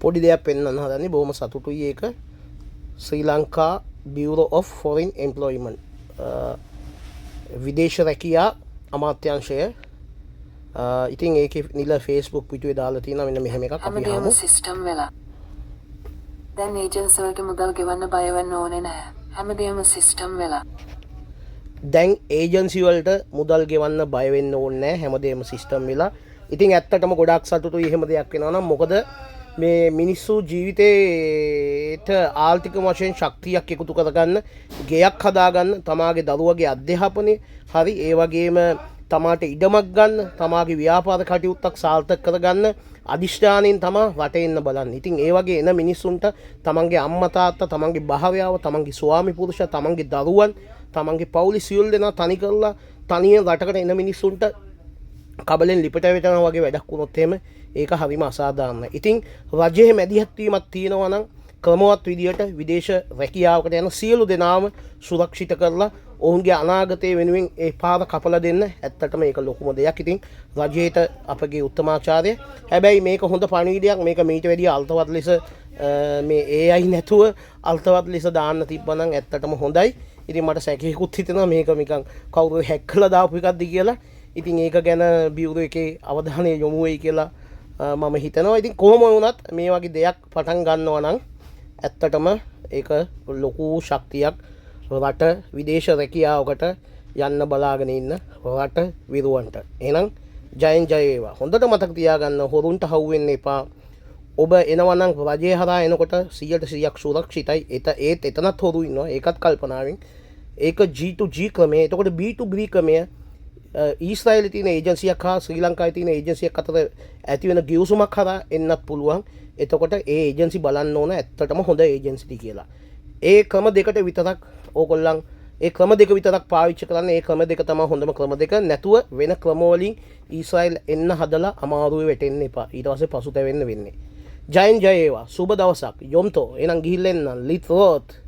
පොඩි දෙයක් පෙන්වන්න හදන්නේ. බොහොම සතුටුයි ඒක. ශ්‍රී Lanka Bureau of Foreign Employment විදේශ රැකියා අමාත්‍යංශය. ඉතින් ඒකේ නිල Facebook පිටුවේ දාලා තියෙනවා මෙන්න මෙහෙම එකක්. අපි හමු. සිස්ටම් වෙලා. දැන් ඒජන්සි වලට මුදල් ගෙවන්න බය වෙන්න ඕනේ නැහැ. හැමදේම සිස්ටම් වෙලා. දැන් ඒජන්සි වලට මුදල් ගෙවන්න බය වෙන්න ඕනේ නැහැ. හැමදේම සිස්ටම් වෙලා. ඉතින් ඇත්තටම ගොඩාක් සතුටුයි එහෙම දෙයක් වෙනවා නම්. මොකද මේ මිනිස්සු ජීවිතේට ආර්ථික වශයෙන් ශක්තියක් එකතු කරගන්න, ගෙයක් හදාගන්න, තමාගේ දරුවගේ අධ්‍යාපනය හරි ඒ වගේම තමාට ඉඩමක් ගන්න, තමාගේ ව්‍යාපාර කටයුත්තක් සාර්ථක කරගන්න අදිෂ්ඨානයෙන් තමා රටේ ඉන්න බලන්න. ඉතින් ඒ වගේ එන මිනිස්සුන්ට තමන්ගේ අම්මා තාත්තා, තමන්ගේ භාර්යාව, තමන්ගේ ස්වාමි පුරුෂයා, තමන්ගේ දරුවන්, තමන්ගේ පවුලේ සියලු දෙනා තනි කරලා තනියෙන් රටකට එන මිනිස්සුන්ට කබලෙන් ලිපට වැටෙනවා වගේ වැඩක් වුණොත් එහෙම ඒක හරිම අසාධාරණයි. ඉතින් රජයේ මැදිහත් වීමක් තියෙනවා නම් ක්‍රමවත් විදියට විදේශ රැකියාවකට යන සියලු දෙනාම සුරක්ෂිත කරලා ඔවුන්ගේ අනාගතය වෙනුවෙන් ඒ පාර කපලා දෙන්න ඇත්තටම ඒක ලොකුම දෙයක්. ඉතින් රජයට අපගේ උත්තමාචාරය. හැබැයි මේක හොඳ පණිවිඩයක්. මේක මීට වැඩිය අල්තවත් ලෙස මේ AI නැතුව අල්තවත් ලෙස දාන්න තිබ්බනම් ඇත්තටම හොඳයි. ඉතින් මට සැකයකුත් හිතෙනවා මේක නිකන් කවුරු හැක් කළා දාපු එකක්ද කියලා. ඉතින් ඒක ගැන බියුරෝ එකේ අවධානය යොමු වෙයි කියලා මම හිතනවා. ඉතින් කොහොම වුණත් මේ වගේ දෙයක් පටන් ගන්නවා නම් ඇත්තටම ඒක ලොකු ශක්තියක් රට විදේශ රැකියාවකට යන්න බලාගෙන ඉන්න රට විරුවන්ට. එහෙනම් ජයෙන් ජය වේවා. හොඳට මතක තියාගන්න හොරුන්ට හවු වෙන්න එපා. ඔබ එනවා නම් රජය හරහා එනකොට 100% සුරක්ෂිතයි. ඒත් එතනත් හොරු ඉන්නවා. ඒකත් කල්පනාවෙන්. ඒක G2G ක්‍රමය. එතකොට B2B ක්‍රමය ඊශ්‍රායලයේ තියෙන ඒජන්සියක් හා ශ්‍රී ලංකාවේ තියෙන ඒජන්සියක් අතර ඇති වෙන ගිවිසුමක් හරහා එන්නත් පුළුවන්. එතකොට ඒ ඒජන්සි බලන්න ඕන ඇත්තටම හොඳ ඒජන්සිද කියලා. ඒ ක්‍රම දෙකට විතරක් ඕගොල්ලන් ඒ ක්‍රම දෙක විතරක් පාවිච්චි කරන්න. ඒ ක්‍රම දෙක තමයි හොඳම ක්‍රම දෙක. නැතුව වෙන ක්‍රම වලින් ඊශ්‍රායල් එන්න හදලා අමාරුවේ වැටෙන්න එපා. ඊට පස්සේ පසුතැවෙන්න වෙන්නේ. ජයෙන් ජය වේවා. සුබ දවසක්. යොම්තෝ. එහෙනම් ගිහිල්ලා එන්න. ලිත් රෝත්.